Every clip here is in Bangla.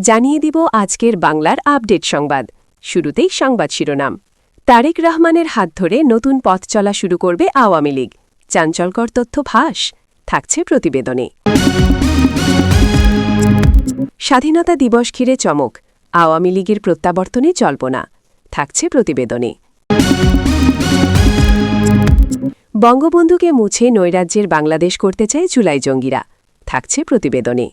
জানিয়ে দিব আজকের বাংলার আপডেট সংবাদ। শুরুতেই সংবাদ শিরোনাম। তারেক রহমানের হাত ধরে নতুন পথ চলা শুরু করবে আওয়ামী লীগ, চাঞ্চল্যকর তথ্য ফাঁস, থাকছে প্রতিবেদনে। স্বাধীনতা দিবস ঘিরে চমক, আওয়ামী লীগের প্রত্যাবর্তনে জল্পনা, থাকছে প্রতিবেদনে। বঙ্গবন্ধুকে মুছে নৈরাজ্যের বাংলাদেশ করতে চায় জুলাই জঙ্গিরা, থাকছে প্রতিবেদনে।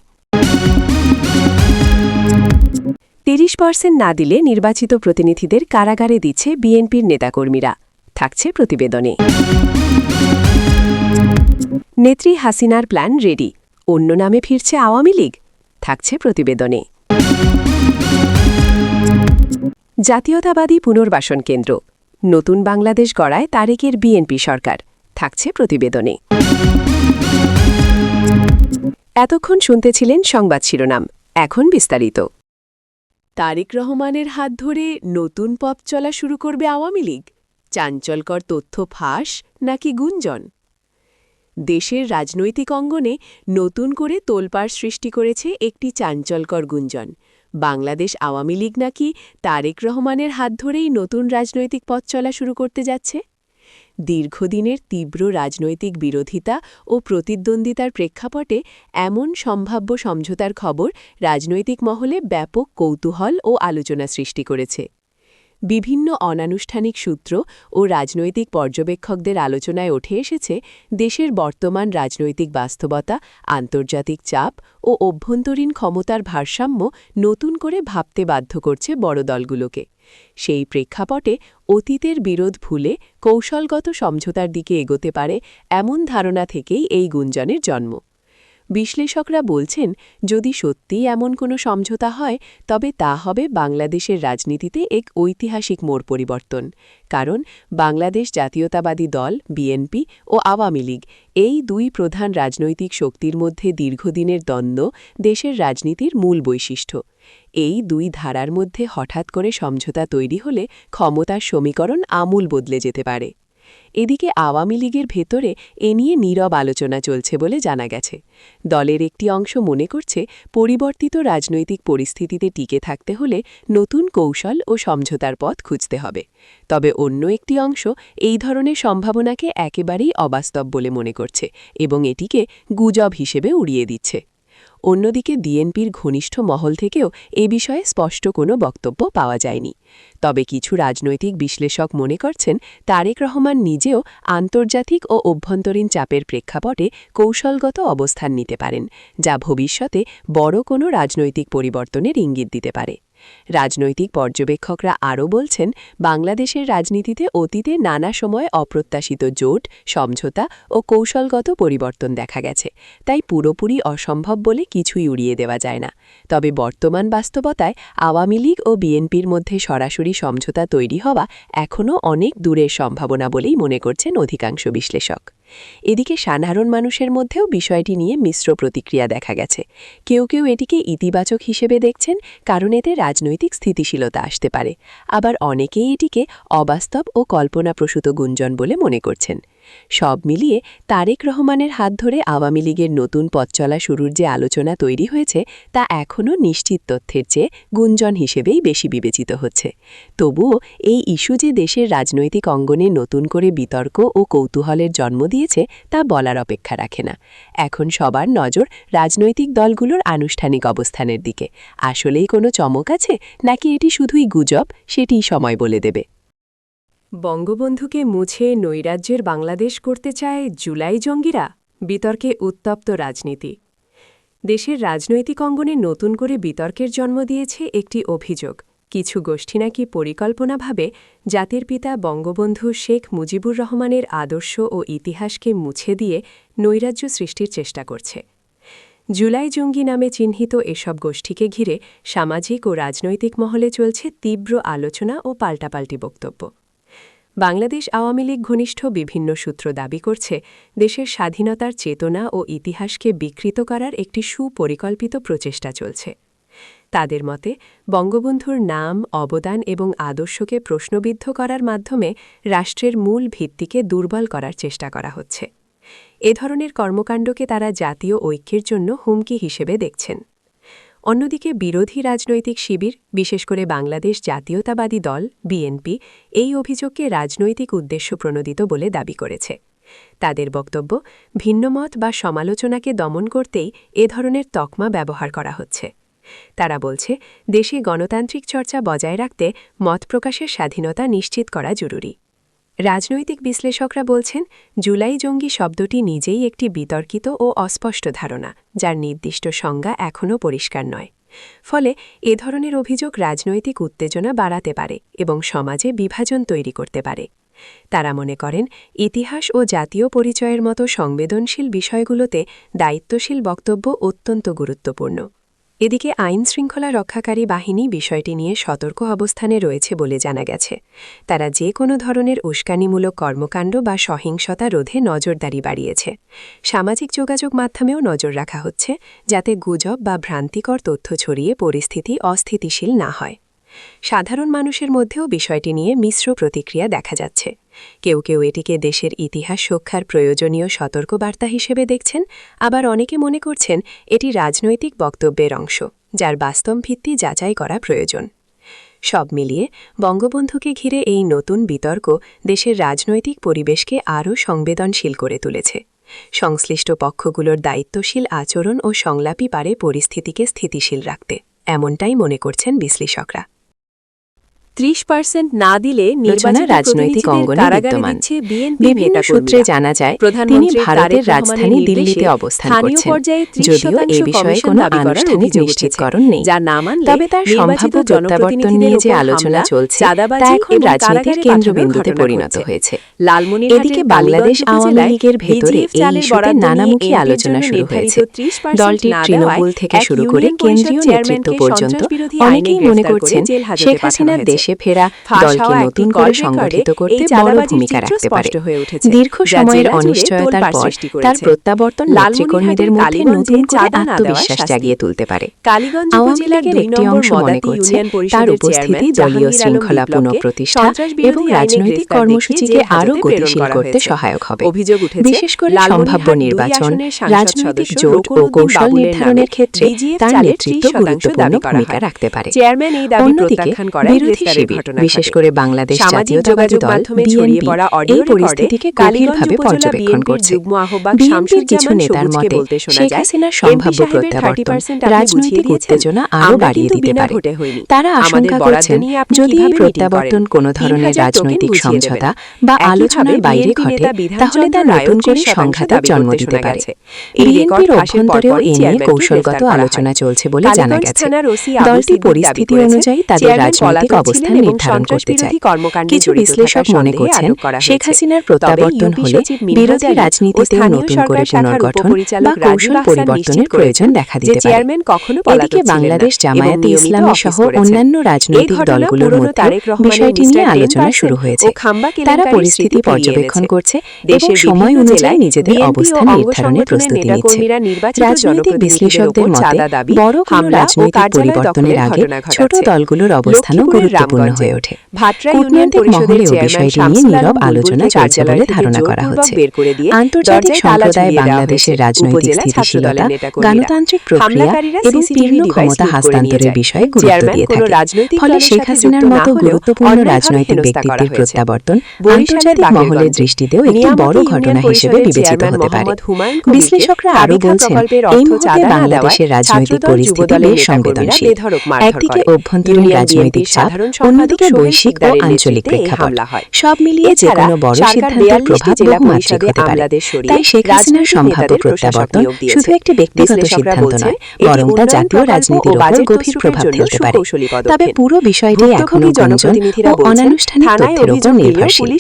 30% না দিলে নির্বাচিত প্রতিনিধিদের কারাগারে দিচ্ছে বিএনপির নেতাকর্মীরা, থাকছে প্রতিবেদনে। নেত্রী হাসিনার প্ল্যান রেডি, অন্য নামে ফিরছে আওয়ামী লীগ, থাকছে প্রতিবেদনে। জাতীয়তাবাদী পুনর্বাসন কেন্দ্র, নতুন বাংলাদেশ গড়ায় তারেকের বিএনপি সরকার, থাকছে প্রতিবেদনে। এতক্ষণ শুনতেছিলেন সংবাদ শিরোনাম, এখন বিস্তারিত। তারেক রহমানের হাত ধরে নতুন পথ চলা শুরু করবে আওয়ামী লীগ, চাঞ্চল্যকর তথ্য ফাঁস নাকি গুঞ্জন? দেশের রাজনৈতিক অঙ্গনে নতুন করে তোলপাড় সৃষ্টি করেছে একটি চাঞ্চল্যকর গুঞ্জন। বাংলাদেশ আওয়ামী লীগ নাকি তারেক রহমানের হাত ধরেই নতুন রাজনৈতিক পথ চলা শুরু করতে যাচ্ছে। দীর্ঘদিনের তীব্র রাজনৈতিক বিরোধিতা ও প্রতিদ্বন্দ্বিতার প্রেক্ষাপটে এমন সম্ভাব্য সমঝোতার খবর রাজনৈতিক মহলে ব্যাপক কৌতূহল ও আলোচনা সৃষ্টি করেছে। বিভিন্ন অনানুষ্ঠানিক সূত্র ও রাজনৈতিক পর্যবেক্ষকদের আলোচনায় উঠে এসেছে দেশের বর্তমান রাজনৈতিক বাস্তবতা, আন্তর্জাতিক চাপ ও অভ্যন্তরীণ ক্ষমতার ভারসাম্য নতুন করে ভাবতে বাধ্য করছে বড় দলগুলোকে। সেই প্রেক্ষাপটে অতীতের বিরোধ ভুলে কৌশলগত সমঝোতার দিকে এগোতে পারে এমন ধারণা থেকেই এই গুঞ্জনের জন্ম। বিশ্লেষকরা বলছেন, যদি সত্যিই এমন কোনো সমঝোতা হয় তবে তা হবে বাংলাদেশের রাজনীতিতে এক ঐতিহাসিক মোড় পরিবর্তন। কারণ বাংলাদেশ জাতীয়তাবাদী দল বিএনপি ও আওয়ামী লীগ, এই দুই প্রধান রাজনৈতিক শক্তির মধ্যে দীর্ঘদিনের দ্বন্দ্ব দেশের রাজনীতির মূল বৈশিষ্ট্য। এই দুই ধারার মধ্যে হঠাৎ করে সমঝোতা তৈরি হলে ক্ষমতার সমীকরণ আমূল বদলে যেতে পারে। এদিকে আওয়ামী লীগের ভেতরে এ নিয়ে নীরব আলোচনা চলছে বলে জানা গেছে। দলের একটি অংশ মনে করছে, পরিবর্তিত রাজনৈতিক পরিস্থিতিতে টিকে থাকতে হলে নতুন কৌশল ও সমঝোতার পথ খুঁজতে হবে। তবে অন্য একটি অংশ এই ধরনের সম্ভাবনাকে একেবারেই অবাস্তব বলে মনে করছে এবং এটিকে গুজব হিসেবে উড়িয়ে দিচ্ছে। অন্যদিকে বিএনপির ঘনিষ্ঠ মহল থেকেও এ বিষয়ে স্পষ্ট কোনো বক্তব্য পাওয়া যায়নি। তবে কিছু রাজনৈতিক বিশ্লেষক মনে করছেন, তারেক রহমান নিজেও আন্তর্জাতিক ও অভ্যন্তরীণ চাপের প্রেক্ষাপটে কৌশলগত অবস্থান নিতে পারেন, যা ভবিষ্যতে বড় কোনো রাজনৈতিক পরিবর্তনের ইঙ্গিত দিতে পারে। রাজনৈতিক পর্যবেক্ষকরা আরও বলছেন, বাংলাদেশের রাজনীতিতে অতীতে নানা সময় অপ্রত্যাশিত জোট, সমঝোতা ও কৌশলগত পরিবর্তন দেখা গেছে, তাই পুরোপুরি অসম্ভব বলে কিছুই উড়িয়ে দেওয়া যায় না। তবে বর্তমান বাস্তবতায় আওয়ামী লীগ ও বিএনপির মধ্যে সরাসরি সমঝোতা তৈরি হওয়া এখনও অনেক দূরের সম্ভাবনা বলেই মনে করছেন অধিকাংশ বিশ্লেষক। এদিকে সাধারণ মানুষের মধ্যেও বিষয়টি নিয়ে মিশ্র প্রতিক্রিয়া দেখা গেছে। কেউ কেউ এটিকে ইতিবাচক হিসেবে দেখছেন, কারণ এতে রাজনৈতিক স্থিতিশীলতা আসতে পারে। আবার অনেকেই এটিকে অবাস্তব ও কল্পনাপ্রসূত গুঞ্জন বলে মনে করছেন। সব মিলিয়ে তারেক রহমানের হাত ধরে আওয়ামী লীগের নতুন পথ চলা শুরুর যে আলোচনা তৈরি হয়েছে তা এখনও নিশ্চিত তথ্যের চেয়ে গুঞ্জন হিসেবেই বেশি বিবেচিত হচ্ছে। তবুও এই ইস্যু যে দেশের রাজনৈতিক অঙ্গনে নতুন করে বিতর্ক ও কৌতূহলের জন্ম দিয়েছে তা বলার অপেক্ষা রাখে না। এখন সবার নজর রাজনৈতিক দলগুলোর আনুষ্ঠানিক অবস্থানের দিকে। আসলেই কোনো চমক আছে নাকি এটি শুধুই গুজব, সেটিই সময় বলে দেবে। বঙ্গবন্ধুকে মুছে নৈরাজ্যের বাংলাদেশ করতে চায় জুলাই জঙ্গিরা, বিতর্কে উত্তপ্ত রাজনীতি। দেশের রাজনৈতিক অঙ্গনে নতুন করে বিতর্কের জন্ম দিয়েছে একটি অভিযোগ, কিছু গোষ্ঠী নাকি পরিকল্পনাভাবে জাতির পিতা বঙ্গবন্ধু শেখ মুজিবুর রহমানের আদর্শ ও ইতিহাসকে মুছে দিয়ে নৈরাজ্য সৃষ্টির চেষ্টা করছে। জুলাই জঙ্গি নামে চিহ্নিত এসব গোষ্ঠীকে ঘিরে সামাজিক ও রাজনৈতিক মহলে চলছে তীব্র আলোচনা ও পাল্টাপাল্টি বক্তব্য। বাংলাদেশ আওয়ামী লীগ ঘনিষ্ঠ বিভিন্ন সূত্র দাবি করছে, দেশের স্বাধীনতার চেতনা ও ইতিহাসকে বিকৃত করার একটি সুপরিকল্পিত প্রচেষ্টা চলছে। তাদের মতে, বঙ্গবন্ধুর নাম, অবদান এবং আদর্শকে প্রশ্নবিদ্ধ করার মাধ্যমে রাষ্ট্রের মূল ভিত্তিকে দুর্বল করার চেষ্টা করা হচ্ছে। এ ধরনের কর্মকাণ্ডকে তারা জাতীয় ঐক্যের জন্য হুমকি হিসেবে দেখছেন। অন্যদিকে বিরোধী রাজনৈতিক শিবির, বিশেষ করে বাংলাদেশ জাতীয়তাবাদী দল বিএনপি, এই অভিযোগকে রাজনৈতিক উদ্দেশ্য প্রণোদিত বলে দাবি করেছে। তাদের বক্তব্য, ভিন্নমত বা সমালোচনাকে দমন করতেই এ ধরনের তকমা ব্যবহার করা হচ্ছে। তারা বলছে, দেশে গণতান্ত্রিক চর্চা বজায় রাখতে মত প্রকাশের স্বাধীনতা নিশ্চিত করা জরুরি। রাজনৈতিক বিশ্লেষকরা বলছেন, জুলাই জঙ্গি শব্দটি নিজেই একটি বিতর্কিত ও অস্পষ্ট ধারণা, যার নির্দিষ্ট সংজ্ঞা এখনও পরিষ্কার নয়। ফলে এ ধরনের অভিযোগ রাজনৈতিক উত্তেজনা বাড়াতে পারে এবং সমাজে বিভাজন তৈরি করতে পারে। তারা মনে করেন, ইতিহাস ও জাতীয় পরিচয়ের মতো সংবেদনশীল বিষয়গুলোতে দায়িত্বশীল বক্তব্য অত্যন্ত গুরুত্বপূর্ণ। এদিকে আইনশৃঙ্খলা রক্ষাকারী বাহিনী বিষয়টি নিয়ে সতর্ক অবস্থানে রয়েছে বলে জানা গেছে। তারা যে কোনো ধরনের উস্কানিমূলক কর্মকাণ্ড বা সহিংসতা রোধে নজরদারি বাড়িয়েছে। সামাজিক যোগাযোগ মাধ্যমেও নজর রাখা হচ্ছে, যাতে গুজব বা ভ্রান্তিকর তথ্য ছড়িয়ে পরিস্থিতি অস্থিতিশীল না হয়। সাধারণ মানুষের মধ্যেও বিষয়টি নিয়ে মিশ্র প্রতিক্রিয়া দেখা যাচ্ছে। কেউ কেউ এটিকে দেশের ইতিহাস রক্ষার প্রয়োজনীয় সতর্কবার্তা হিসেবে দেখছেন, আবার অনেকে মনে করছেন এটি রাজনৈতিক বক্তব্যের অংশ, যার বাস্তব ভিত্তি যাচাই করা প্রয়োজন। সব মিলিয়ে বঙ্গবন্ধুকে ঘিরে এই নতুন বিতর্ক দেশের রাজনৈতিক পরিবেশকে আরও সংবেদনশীল করে তুলেছে। সংশ্লিষ্ট পক্ষগুলোর দায়িত্বশীল আচরণ ও সংলাপই পারে পরিস্থিতিকে স্থিতিশীল রাখতে, এমনটাই মনে করছেন বিশ্লেষকরা। ৩০% না দিলে নির্বাচনের রাজনৈতিক অঙ্গনে বিদ্যমান। বিভিন্ন সূত্রে জানা যায়, তিনি ভারতের রাজধানী দিল্লিতে অবস্থান করছেন, যদিও এ বিষয়ে কোনো আনুষ্ঠানিক নিশ্চিতকরণ নেই। তবে তার সম্ভাব্য প্রত্যাবর্তন নিয়ে যে আলোচনা চলছে, তা এখন রাজনীতির কেন্দ্রবিন্দুতে পরিণত হয়েছে। এদিকে বাংলাদেশ আওয়ামী লীগের ভেতরে এই ইস্যুতে নানামুখী আলোচনা শুরু হয়েছে। দলটির তৃণমূল থেকে শুরু করে কেন্দ্রীয় নেতৃত্ব পর্যন্ত অনেকেই মনে করছেন, শেখ হাসিনার দেশে ফেরা দলকে নতুন করে সংগঠিত করতে বড় ভূমিকা রাখতে পারে। দীর্ঘ সময়ের অনিশ্চয়তার পর তার প্রত্যাবর্তন নেতৃকর্মীদের মধ্যে নতুন করে আত্মবিশ্বাস জাগিয়ে তুলতে পারে। আওয়ামী লীগের একটি অংশ মনে করছে, তার উপস্থিতি দলীয় শৃঙ্খলা পুনঃপ্রতিষ্ঠা এবং রাজনৈতিক কর্মসূচিকে আরও গতিশীল করতে সহায়ক হবে। বিশেষ করে সম্ভাব্য নির্বাচন, রাজনৈতিক জোট ও কৌশল নির্ধারণের ক্ষেত্রে তার নেতৃত্ব গুরুত্বপূর্ণ ভূমিকা রাখতে পারে। অন্যদিকে বিরোধী শিবির, বিশেষ করে বাংলাদেশ জাতীয়তাবাদী দল বিএনপি, এই পরিস্থিতিকে গভীরভাবে পর্যবেক্ষণ করছে। বিএনপির কিছু নেতার মতে, শেখ হাসিনার সম্ভাব্য প্রত্যাবর্তন রাজনৈতিক উত্তেজনা আরও বাড়িয়ে দিতে পারে। তারা আশঙ্কা করছেন, যদি এই প্রত্যাবর্তন কোনো ধরনের রাজনৈতিক সমঝোতা বা আলোচনার বাইরে ঘটে, তাহলে তা নতুন করে সংঘাতের জন্ম দিতে পারে। বিএনপির অভ্যন্তরেও এ নিয়ে কৌশলগত আলোচনা চলছে বলে জানা গেছে। দলটি পরিস্থিতি অনুযায়ী তাদের রাজনৈতিক অবস্থান নির্ধারণ করতে চায়। কিছু বিশ্লেষক মনে করছেন, শেখ হাসিনার প্রত্যাবর্তন হলে বিরোধী রাজনীতিতেও নতুন করে পুনর্গঠন বা কৌশল পরিবর্তনের প্রয়োজন দেখা দিতে পারে। এদিকে বাংলাদেশ জামায়াতে ইসলামী সহ অন্যান্য রাজনৈতিক দলগুলোর মধ্যে বিষয়টি নিয়ে আলোচনা শুরু হয়েছে। তারা পরিস্থিতি পর্যবেক্ষণ করছে এবং সময় অনুযায়ী নিজেদের অবস্থান নির্ধারণের প্রস্তুতি নিচ্ছে। রাজনৈতিক বিশ্লেষকদের মতে, বড় কোনো রাজনৈতিক পরিবর্তনের আগে ছোট দলগুলোর অবস্থানও গুরুত্বপূর্ণ হয়ে ওঠে। কূটনৈতিক মহলেও বিষয়টি নিয়ে নীরব আলোচনা চলছে বলে ধারণা করা হচ্ছে। আন্তর্জাতিক সম্প্রদায় বাংলাদেশের রাজনৈতিক স্থিতিশীলতা, গণতান্ত্রিক প্রক্রিয়া এবং পূর্ণ ক্ষমতা হস্তান্তরের বিষয়ে গুরুত্ব দিয়ে থাকে। ফলে শেখ হাসিনার মতো গুরুত্বপূর্ণ রাজনৈতিক ব্যক্তিত্বের প্রত্যাবর্তন আন্তর্জাতিক মহলের দৃষ্টিতেও একটি বড় ঘটনা হিসেবে বিবেচিত হতে পারে। বিশ্লেষকরা আরও বলছেন, এই মুহূর্তে বাংলাদেশের রাজনৈতিক পরিস্থিতি বেশ সংবেদনশীল। একদিকে অভ্যন্তরীণ রাজনৈতিক চাপ, অন্যদিকে বৈশ্বিক ও আঞ্চলিক প্রেক্ষাপট, সব মিলিয়ে যে কোনো বড় সিদ্ধান্তের প্রভাব বহুমাত্রিক হতে পারে। তাই শেখ হাসিনার সম্ভাব্য প্রত্যাবর্তন শুধু একটি ব্যক্তিগত সিদ্ধান্ত নয়, বরং তা জাতীয় রাজনীতির উপর গভীর প্রভাব ফেলতে পারে। তবে পুরো বিষয়টি এখনো গুঞ্জন ও অনানুষ্ঠানিক তথ্যের উপর নির্ভরশীল।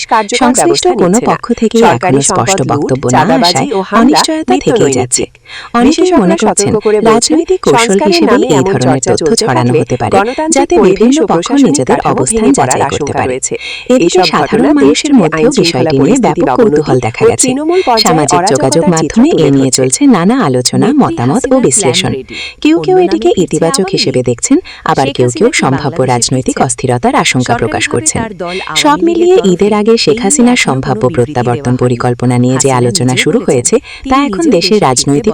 সংশ্লিষ্ট কোনো পক্ষ থেকে এখনো স্পষ্ট বক্তব্য না আসায় অনিশ্চয়তা থেকেই যাচ্ছে। অনেকেই মনে করছেন, রাজনৈতিক কৌশল হিসেবে এই ধরনের তথ্য ছড়ানো হতে পারে, যাতে বিভিন্ন পক্ষ নিজেদের অবস্থান যাচাই করতে পারে। এদিকে সাধারণ মানুষের মধ্যেও বিষয়টি নিয়ে ব্যাপক কৌতূহল দেখা গেছে। সামাজিক যোগাযোগ মাধ্যমে এ নিয়ে চলছে নানা আলোচনা, মতামত ও বিশ্লেষণ। কেউ কেউ এটিকে ইতিবাচক হিসেবে দেখছেন, আবার কেউ কেউ সম্ভাব্য রাজনৈতিক অস্থিরতার আশঙ্কা প্রকাশ করছেন। সব মিলিয়ে ঈদের আগে শেখ হাসিনার সম্ভাব্য প্রত্যাবর্তন পরিকল্পনা নিয়ে যে আলোচনা শুরু হয়েছে, তা এখন দেশের রাজনৈতিক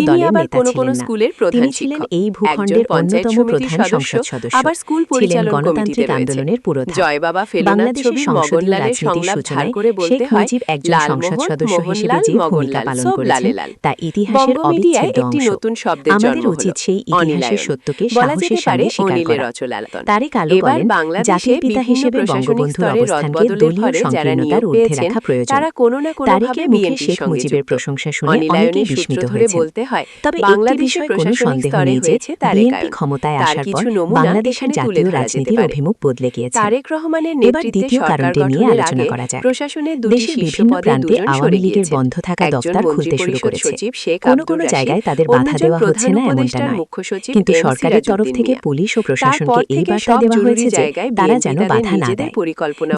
তিনি দলের আবার নেতা কোনো ছিলেন কোনো না। স্কুলের প্রধান তিনি ছিলেন শিক্ষক। এই একজন ভূখণ্ডের পঞ্চায়েত অন্যতম সমিতির প্রধান সদস্য, সংসদ সদস্য। আবার স্কুল ছিলেন পরিচালন কমিটিতে গণতান্ত্রিক রয়েছে। আন্দোলনের পুরোধা। জয় বাবা ফেলুনাথ বাংলাদেশের ছবির সংসদীয় মগনলালের রাজনীতির সংলাপ ধার সূচনায় করে শেখ বলতে হয়, মুজিব একজন সংসদ লালমোহন, সদস্য হিসেবে মোহনলাল, যে ভূমিকা মগনলাল, পালন সব করেছেন লালে লাল। তা ইতিহাসের বঙ্গমিডিয়ায় অবিচ্ছেদ্য একটি অংশ। নতুন শব্দের আমাদের জন্ম উচিত হলো, সেই ইতিহাসের অনিলায়ন। সত্যকে বলা যেতে সাহসের পারে সঙ্গে স্বীকার অনিলের করা। রচনায়তন। তারেক আলো এবার বলেন, বাংলাদেশে জাতির পিতা বিভিন্ন হিসেবে প্রশাসনিক বঙ্গবন্ধুর স্তরে অবস্থানকে রদবদলের দলীয় ফলে যারা সংকীর্ণতার নিয়োগ ঊর্ধ্বে পেয়েছেন রাখা প্রয়োজন। তারা কোনো না কোনোভাবে তারেকের মুখে বিএনপির শেখ সঙ্গে মুজিবের যুক্ত। প্রশংসা শুনে অনেকেই অনিলায়নের বিস্মিত সূত্র ধরে হয়েছেন। বলতে হয়, তবে একটি বাংলাদেশের বিষয়ে কোনো প্রশাসনিক সন্দেহ স্তরে নেই যে হয়েছে বিএনপি তারেকায়ন। ক্ষমতায় তার আসার কিছু পর নমুনা বাংলাদেশের এখানে তুলে জাতীয় ধরা যেতে রাজনীতির পারে। অভিমুখ বদলে গিয়েছে। তারেক রহমানের এবার নেতৃত্বে দ্বিতীয় সরকার কারণটি নিয়ে গঠনের আলোচনা আগে করা যাক। প্রশাসনের দুটি দেশের শীর্ষ বিভিন্ন পদে প্রান্তে দুজন আওয়ামী সরে লীগের গিয়েছেন। বন্ধ থাকা একজন দফতর খুলতে শুরু মন্ত্রিপরিষদ করেছে। সচিব শেখ কোনো আব্দুর কোনো রাশিদ, জায়গায় তাদের বাধা অন্যজন দেওয়া হচ্ছে প্রধান না এমনটা উপদেষ্টার নয়। মুখ্য সচিব কিন্তু এম সরকারের তরফ সিরাজউদ্দিন থেকে মিয়া। পুলিশ ও তারপর প্রশাসনকে থেকে এইবার নিরাপত্তা দেওয়া হয়েছে যে তারা যেন বাধা না দেয়।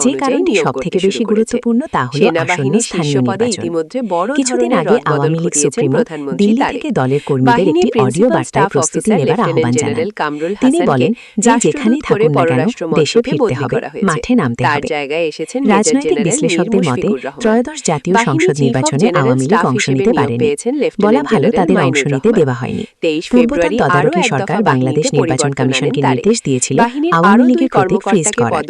যে কারণটি সবথেকে বেশি গুরুত্বপূর্ণ তা হল আসন্ন স্থানীয় নির্বাচন। কিছুদিন আগে আওয়ামী লীগ সুপ্রিমো দিল্লি থেকে দলের কর্মীদের একটি অডিও বার্তায় প্রস্তুতি নেবার আহ্বান জানান। তিনি বলেন যে যেখানেই থাকুন না কেন দেশে ফিরতে হবে, মাঠে নামতে হবে। রাজনৈতিক বিশ্লেষকদের মতে ত্রয়োদশ জাতীয় সংসদ নির্বাচনে আওয়ামী লীগ অংশ নিতে পারেনি। বলা ভালো তাদের অংশ নিতে দেওয়া হয়নি। পূর্বতন তদারকি সরকার বাংলাদেশ নির্বাচন কমিশনকে নির্দেশ দিয়েছিল আওয়ামী লীগের প্রতীক ফ্রিজ করার।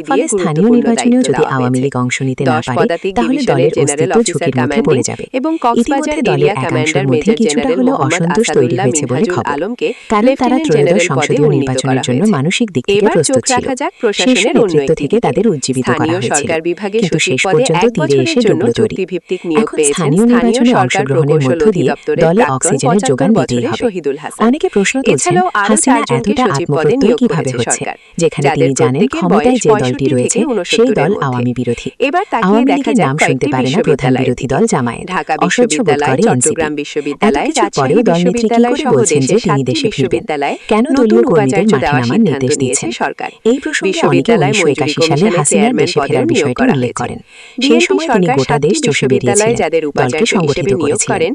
ফলে স্থানীয় নির্বাচনেও যদি আওয়ামী লীগ অংশ নিতে না পারে তাহলে দলের অস্তিত্ব ঝুঁকির মুখে পড়ে যাবে। ইতিমধ্যে দলের একাংশের মধ্যে কিছুটা হলেও অসন্তোষ তৈরি হয়েছে বলে খবর, কারণ তারা ত্রয়োদশ সংসদীয় নির্বাচনের জন্য মানসিক দিক থেকে প্রস্তুত ছিল। শীর্ষ নেতৃত্ব থেকে তাদের উজ্জীবিত করা হয়েছিল, কিন্তু শেষ পর্যন্ত তীরে এসে ডুবল তরী। এখন স্থানীয় নির্বাচনে অংশগ্রহণের মধ্য দিয়ে দলে অক্সিজেনের যোগান দিতেই হবে। অনেকে প্রশ্ন তুলছেন, হাসিনা এতটা আত্মপ্রত্যয় কিভাবে হচ্ছে, যেখানে তিনি জানেন ক্ষমতায় যে দলটি রয়েছে সেই দল আওয়ামী বিরোধী। আওয়ামী লীগের নাম শুনতে পারে না প্রধান বিরোধী দল জামায়াত, অসহ্য বোধ করে এনসিপি। এত কিছুর পরেও দলনেত্রী কি করে বলছেন যে তিনি দেশে ফিরবেন? কেন দলীয় কর্মীদের মাঠে নামার নির্দেশ দিয়েছেন? এই প্রসঙ্গে অনেকে 1981 সালে হাসিনার দেশে ফেরার বিষয়টি উল্লেখ করেন। সেই সময় তিনি গোটা দেশ চষে বেরিয়েছিলেন, দলকে সংগঠিত করেছিলেন।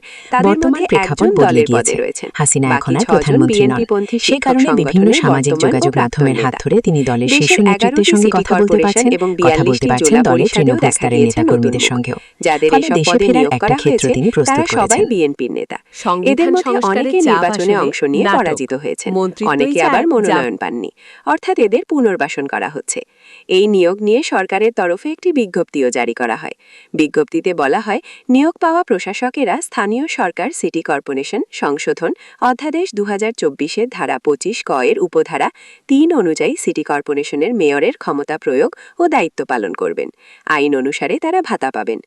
বর্তমান প্রেক্ষাপট বদলে গিয়েছে, হাসিনা এখন আর প্রধানমন্ত্রী নন। সে কারণে বিভিন্ন সামাজিক যোগাযোগ মাধ্যমের হাত ধরে তিনি দলের শীর্ষ নেতৃত্বের সঙ্গে কথা বলতে পারছেন, কথা বলতে পারছেন দলের তৃণমূল স্তরের নেতাকর্মীদের সঙ্গেও। ফলে দেশে ফেরার একটা ক্ষেত্র তিনি প্রস্তুত করেছেন। বিএনপির নেতা এদের মধ্যে অনেকে নির্বাচনে অংশ নিয়ে পরাজিত হয়েছেন, অনেকে আবার মনোনয়ন পাননি, অর্থাৎ এদের পুনর্বাসন করা হচ্ছে। এই নিয়োগ নিয়ে সরকারের তরফে একটি বিজ্ঞপ্তিও জারি করা হয়। বিজ্ঞপ্তিতে বলা হয়, নিয়োগ পাওয়া প্রশাসকেরা স্থানীয় সরকার সিটি কর্পোরেশন সংশোধন অধ্যাদেশ 2024 ধারা 25 ক এর উপধারা 3 অনুযায়ী সিটি কর্পোরেশনের মেয়রের ক্ষমতা প্রয়োগ ও দায়িত্ব পালন করবেন। আইন অনুসারে তারা ভাতা পাবেন।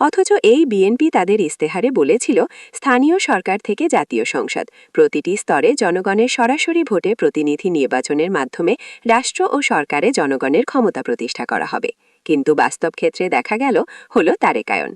অথচ এই বিএনপি তাদের ইস্তেহারে বলেছিল, স্থানীয় সরকার থেকে জাতীয় সংসদ প্রতিটি স্তরে জনগণের সরাসরি ভোটে প্রতিনিধি নির্বাচনের মাধ্যমে রাষ্ট্র ও সরকারে জনগণের ক্ষমতা প্রতিষ্ঠা করা হবে। কিন্তু বাস্তব ক্ষেত্রে দেখা গেল হলো তারেকায়ন।